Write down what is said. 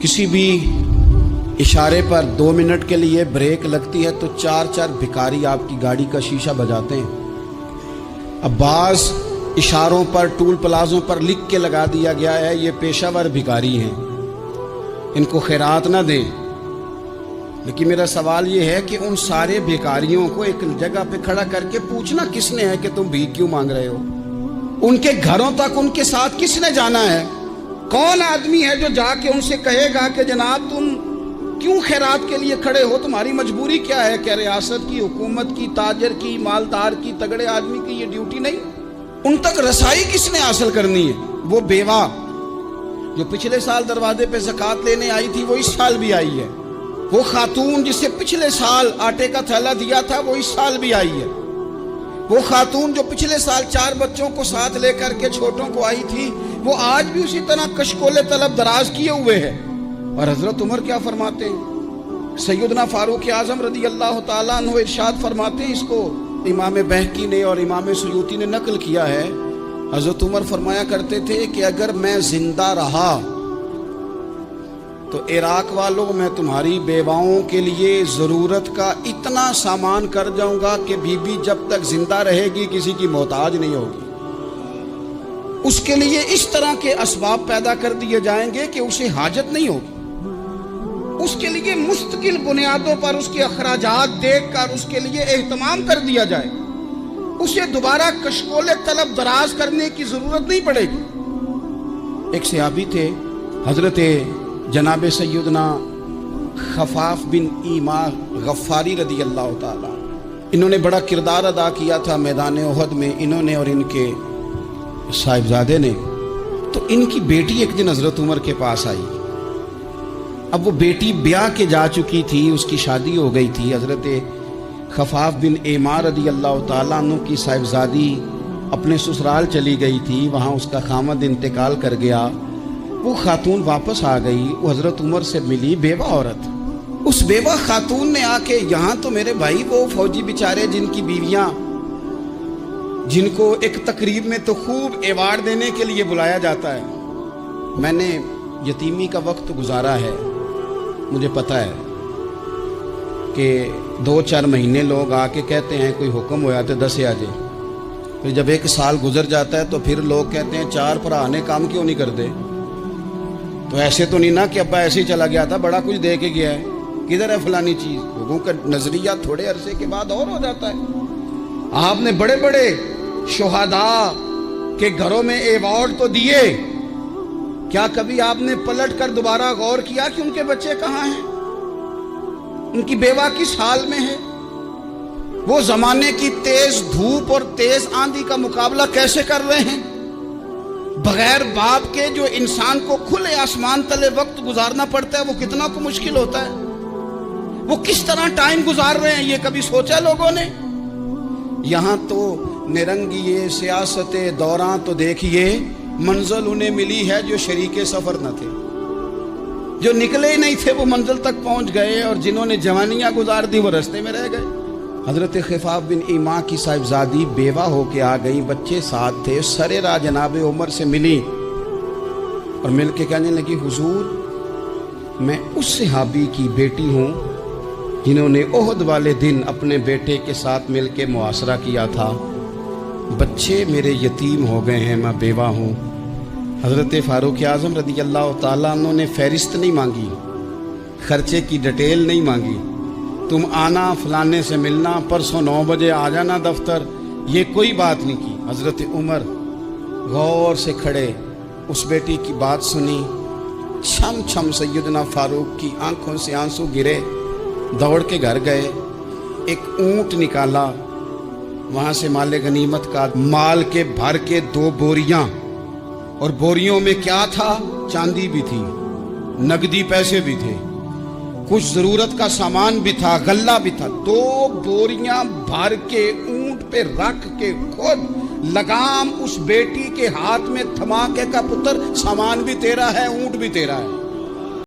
किसी भी इशारे पर 2 मिनट के लिए ब्रेक लगती है तो 4 भिखारी आपकी गाड़ी का शीशा बजाते हैं। अब बाज़ इशारों पर, टूल प्लाजों पर लिख के लगा दिया गया है ये पेशावर भिखारी हैं, इनको खैरात ना दें। लेकिन मेरा सवाल ये है कि उन सारे भिखारियों को एक जगह पे खड़ा करके पूछना किसने है कि तुम भीख क्यों मांग रहे हो? उनके घरों तक उनके साथ किसने जाना है? कौन आदमी है जो जाके उनसे कहेगा कि जनाब तुम क्यों खैरात के लिए खड़े हो, तुम्हारी मजबूरी क्या है? क्या रियासत की, हुकूमत की, ताजर की, मालदार की, तगड़े आदमी की ये ड्यूटी नहीं? उन तक रसाई किसने हासिल करनी है? वो बेवा जो पिछले साल दरवाजे पे ज़कात लेने आई थी वो इस साल भी आई है। वो खातून जिसे पिछले साल आटे का थैला दिया था वो इस साल भी आई है। वो खातून जो पिछले साल 4 बच्चों को साथ लेकर के छोटों को आई थी वो आज भी उसी तरह कशकोले तलब दराज किए हुए है। और हजरत उमर क्या फरमाते हैं? सैयदना फारूक आजम रदी अल्लाह ताला अन्हु इरशाद फरमाते हैं, इसको इमाम बहकी ने और इमाम सुयूती ने नकल किया है। हजरत उमर फरमाया करते थे कि अगर मैं जिंदा रहा तो इराक वालों मैं तुम्हारी बेवाओं के लिए ज़रूरत का इतना सामान कर जाऊंगा कि बीबी जब तक जिंदा रहेगी किसी की मोहताज नहीं होगी। उसके लिए इस तरह के असबाब पैदा कर दिए जाएंगे कि उसे हाजत नहीं होगी। उसके लिए मुस्तकिल बुनियादों पर उसके अखराजात देखकर उसके लिए एहतमाम कर दिया जाए। उसे दोबारा कशकोले तलब दराज करने की जरूरत नहीं पड़ेगी। एक सहाबी थे हजरत जनाब सैयदना खफाफ बिन ईमा गफ्फारी रदी अल्लाह ताला। इन्होंने बड़ा किरदार अदा किया था मैदान उहद में, इन्होंने और इनके साहिबजादे ने। तो इनकी बेटी एक दिन हजरत उमर के पास आई। अब वो बेटी ब्याह के जा चुकी थी, उसकी शादी हो गई थी। हजरत खफाफ बिन ईमा रदी अल्लाह ताला अन्हु की साहिबजादी अपने ससुराल चली गई थी, वहाँ उसका खामद इंतकाल कर गया। वो खातून वापस आ गई, वो हजरत उमर से मिली, बेवा औरत। उस बेवा खातून ने आके, यहाँ तो मेरे भाई वो फौजी बेचारे जिनकी बीवियां, जिनको एक तकरीब में तो खूब एवार्ड देने के लिए बुलाया जाता है। मैंने यतीमी का वक्त गुजारा है, मुझे पता है कि 2-4 महीने लोग आके कहते हैं कोई हुक्म होया तो 10 आ जाए। फिर जब 1 साल गुजर जाता है तो फिर लोग कहते हैं 4 भरा ने काम क्यों नहीं करते। तो ऐसे तो नहीं ना कि अब्बा ऐसे ही चला गया था, बड़ा कुछ दे के गया है, किधर है फलानी चीज। लोगों का नजरिया थोड़े अरसे के बाद और हो जाता है। आपने बड़े बड़े शोहदा के घरों में एवार्ड तो दिए, क्या कभी आपने पलट कर दोबारा गौर किया कि उनके बच्चे कहाँ हैं, उनकी बेवा किस हाल में है? वो जमाने की तेज धूप और तेज आंधी का मुकाबला कैसे कर रहे हैं? बगैर बाप के जो इंसान को खुले आसमान तले वक्त गुजारना पड़ता है वो कितना को मुश्किल होता है। वो किस तरह टाइम गुजार रहे हैं ये कभी सोचा लोगों ने? यहाँ तो निरंगी सियासत दौरान तो देखिए मंजिल उन्हें मिली है जो शरीके सफर न थे, जो निकले ही नहीं थे वो मंजिल तक पहुंच गए, और जिन्होंने जवानियां गुजार दी वो रास्ते में रह गए। हजरत खफाफ बिन ईमा की साहिबजादी बेवा होके आ गई, बच्चे साथ थे। सरेरा जनाब उमर से मिली और मिल के कहने लगी, हुजूर मैं उस सहाबी की बेटी हूँ जिन्होंने ओहद वाले दिन अपने बेटे के साथ मिल के मुआसरा किया था। बच्चे मेरे यतीम हो गए हैं, मैं बेवा हूँ। हजरत फारूक आजम रदी अल्लाह ताला अन्हु ने फहरिस्त नहीं मांगी, खर्चे की डिटेल नहीं मांगी, तुम आना फलाने से मिलना, परसों 9 बजे आ जाना दफ्तर, ये कोई बात नहीं की। हजरत उमर गौर से खड़े उस बेटी की बात सुनी। छम छम सैयदना फारूक की आंखों से आंसू गिरे, दौड़ के घर गए, एक ऊंट निकाला, वहां से माले गनीमत का माल के भर के 2 बोरियां, और बोरियों में क्या था? चांदी भी थी, नगदी पैसे भी थे, कुछ जरूरत का सामान भी था, गल्ला भी था। 2 बोरियां भर के ऊंट पे रख के खुद लगाम उस बेटी के हाथ में थमा के का पुत्र सामान भी तेरा है, ऊंट भी तेरा है।